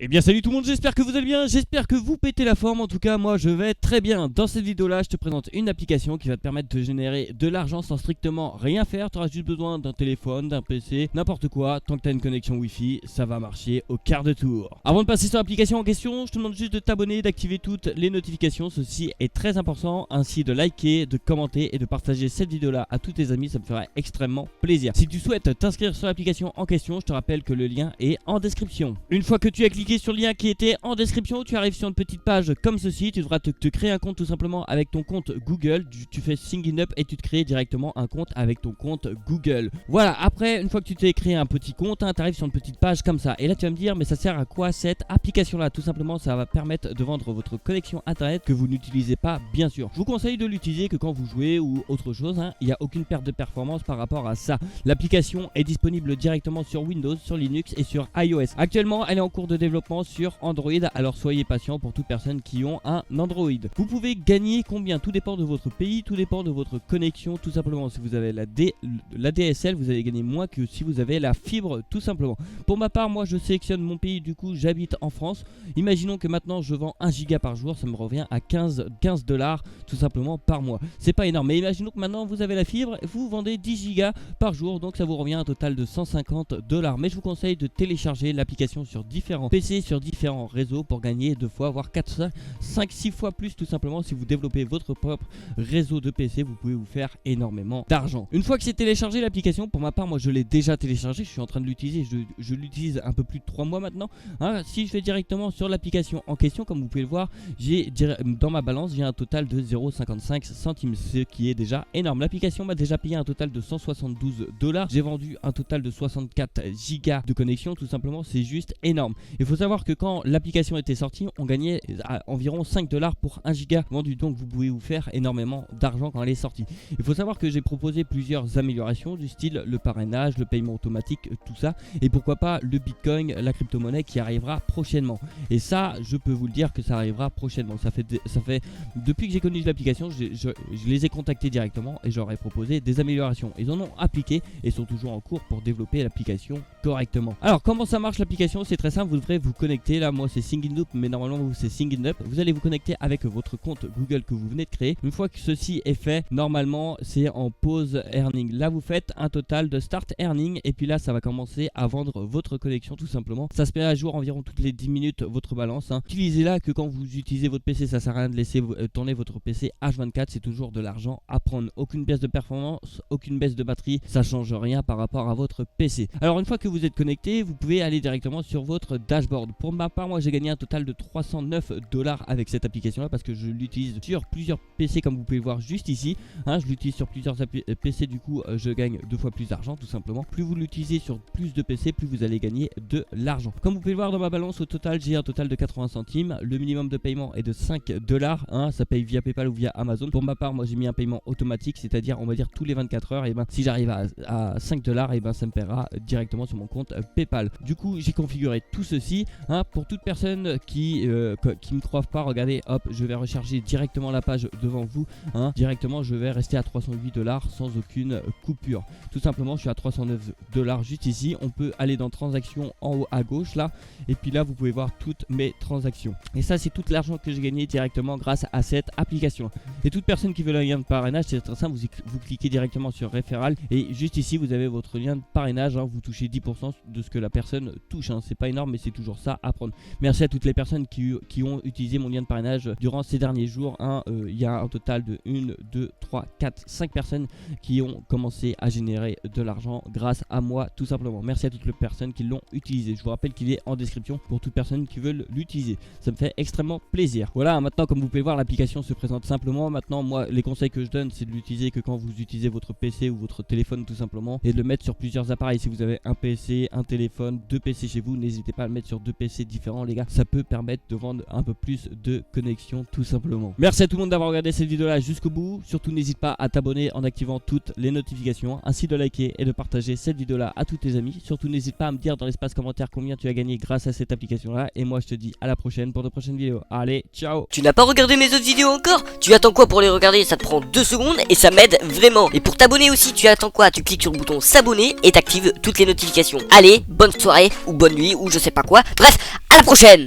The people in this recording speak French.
Eh bien salut tout le monde, j'espère que vous allez bien, j'espère que vous pétez la forme. En tout cas moi je vais très bien. Dans cette vidéo là je te présente une application qui va te permettre de générer de l'argent sans strictement rien faire. Tu auras juste besoin d'un téléphone, d'un PC, n'importe quoi. Tant que tu as une connexion Wi-Fi, ça va marcher au quart de tour. Avant de passer sur l'application en question, je te demande juste de t'abonner, d'activer toutes les notifications. Ceci est très important, ainsi de liker, de commenter et de partager cette vidéo là à tous tes amis. Ça me ferait extrêmement plaisir. Si tu souhaites t'inscrire sur l'application en question, je te rappelle que le lien est en description. Une fois que tu as cliqué sur le lien qui était en description, tu arrives sur une petite page comme ceci. Tu devras te créer un compte tout simplement avec ton compte Google. Tu fais Sign Up et tu te crées directement un compte avec ton compte Google. Voilà, après une fois que tu t'es créé un petit compte, tu arrives sur une petite page comme ça. Et là tu vas me dire, mais ça sert à quoi cette application là? Tout simplement ça va permettre de vendre votre connexion internet que vous n'utilisez pas, bien sûr. Je vous conseille de l'utiliser que quand vous jouez ou autre chose, il n'y a aucune perte de performance par rapport à ça. L'application est disponible directement sur Windows, sur Linux et sur iOS. Actuellement elle est en cours de développement sur Android, alors soyez patient pour toutes personnes qui ont un Android. Vous pouvez gagner combien? Tout dépend de votre pays, tout dépend de votre connexion. Tout simplement, si vous avez la DSL, vous allez gagner moins que si vous avez la fibre, tout simplement. Pour ma part, moi je sélectionne mon pays, du coup j'habite en France. Imaginons que maintenant je vends 1 giga par jour, ça me revient à 15 $ tout simplement par mois. C'est pas énorme, mais imaginons que maintenant vous avez la fibre, vous vendez 10 gigas par jour, donc ça vous revient à un total de 150 $. Mais je vous conseille de télécharger l'application sur différents PC, sur différents réseaux pour gagner 2 fois, voire 4, 5, 6 fois plus tout simplement. Si vous développez votre propre réseau de PC, vous pouvez vous faire énormément d'argent. Une fois que c'est téléchargé l'application, pour ma part moi je l'ai déjà téléchargé, je suis en train de l'utiliser, je l'utilise un peu plus de 3 mois maintenant. Si je vais directement sur l'application en question, comme vous pouvez le voir, j'ai dans ma balance j'ai un total de 0,55 centimes, ce qui est déjà énorme. L'application m'a déjà payé un total de 172 $. J'ai vendu un total de 64 gigas de connexion, tout simplement, c'est juste énorme. Il faut savoir que quand l'application était sortie, on gagnait environ 5 $ pour 1 giga vendu, donc vous pouvez vous faire énormément d'argent quand elle est sortie. Il faut savoir que j'ai proposé plusieurs améliorations du style le parrainage, le paiement automatique, tout ça, et pourquoi pas le bitcoin, la crypto-monnaie qui arrivera prochainement. Et ça, je peux vous le dire que ça arrivera prochainement. Ça fait depuis que j'ai connu l'application, je les ai contactés directement et j'aurais proposé des améliorations. Ils en ont appliqué et sont toujours en cours pour développer l'application correctement. Alors comment ça marche l'application? C'est très simple, vous devrez vous connecter. Là moi c'est Sign Up, mais normalement vous c'est Sign Up. Vous allez vous connecter avec votre compte Google que vous venez de créer. Une fois que ceci est fait, normalement c'est en pause earning. Là vous faites un total de start earning et puis là ça va commencer à vendre votre connexion tout simplement. Ça se met à jour environ toutes les 10 minutes votre balance. Utilisez-la que quand vous utilisez votre PC, ça sert à rien de laisser tourner votre PC H24, c'est toujours de l'argent à prendre. Aucune baisse de performance, aucune baisse de batterie, ça change rien par rapport à votre PC. Alors une fois que vous êtes connecté, vous pouvez aller directement sur votre dashboard. Pour ma part, moi j'ai gagné un total de 309 $ avec cette application là parce que je l'utilise sur plusieurs PC comme vous pouvez le voir juste ici. Je l'utilise sur plusieurs PC, du coup je gagne 2 fois plus d'argent tout simplement. Plus vous l'utilisez sur plus de PC, plus vous allez gagner de l'argent. Comme vous pouvez le voir dans ma balance, au total j'ai un total de 80 centimes. Le minimum de paiement est de 5 $. Ça paye via PayPal ou via Amazon. Pour ma part, moi j'ai mis un paiement automatique, c'est-à-dire on va dire tous les 24 heures. Et ben si j'arrive à 5 $, et ben ça me paiera directement sur mon compte PayPal. Du coup j'ai configuré tout ceci. Pour toute personne qui ne croit pas, regardez, hop, je vais recharger directement la page devant vous. Directement je vais rester à 308 $ sans aucune coupure. Tout simplement je suis à 309 $ juste ici. On peut aller dans transactions en haut à gauche là, et puis là vous pouvez voir toutes mes transactions. Et ça c'est tout l'argent que j'ai gagné directement grâce à cette application. Et toute personne qui veut le lien de parrainage, c'est très simple, vous cliquez directement sur référal et juste ici vous avez votre lien de parrainage. Vous touchez 10% de ce que la personne touche. C'est pas énorme mais c'est toujours ça à prendre. Merci à toutes les personnes qui ont utilisé mon lien de parrainage durant ces derniers jours. Il y a un total de 1, 2, 3, 4, 5 personnes qui ont commencé à générer de l'argent grâce à moi tout simplement. Merci à toutes les personnes qui l'ont utilisé. Je vous rappelle qu'il est en description pour toute personne qui veut l'utiliser. Ça me fait extrêmement plaisir. Voilà, maintenant comme vous pouvez voir l'application se présente simplement. Maintenant moi les conseils que je donne c'est de l'utiliser que quand vous utilisez votre PC ou votre téléphone tout simplement, et de le mettre sur plusieurs appareils. Si vous avez un PC, un téléphone, 2 PC chez vous, n'hésitez pas à le mettre sur 2 PC différents les gars, ça peut permettre de vendre un peu plus de connexion tout simplement. Merci à tout le monde d'avoir regardé cette vidéo là jusqu'au bout. Surtout n'hésite pas à t'abonner en activant toutes les notifications, ainsi de liker et de partager cette vidéo là à tous tes amis. Surtout n'hésite pas à me dire dans l'espace commentaire combien tu as gagné grâce à cette application là, et moi je te dis à la prochaine pour de prochaines vidéos. Allez, ciao. Tu n'as pas regardé mes autres vidéos encore? Tu attends quoi pour les regarder? Ça te prend 2 secondes et ça m'aide vraiment. Et pour t'abonner aussi, tu attends quoi? Tu cliques sur le bouton s'abonner et t'actives toutes les notifications. Allez, bonne soirée ou bonne nuit ou je sais pas quoi. Bref, à la prochaine.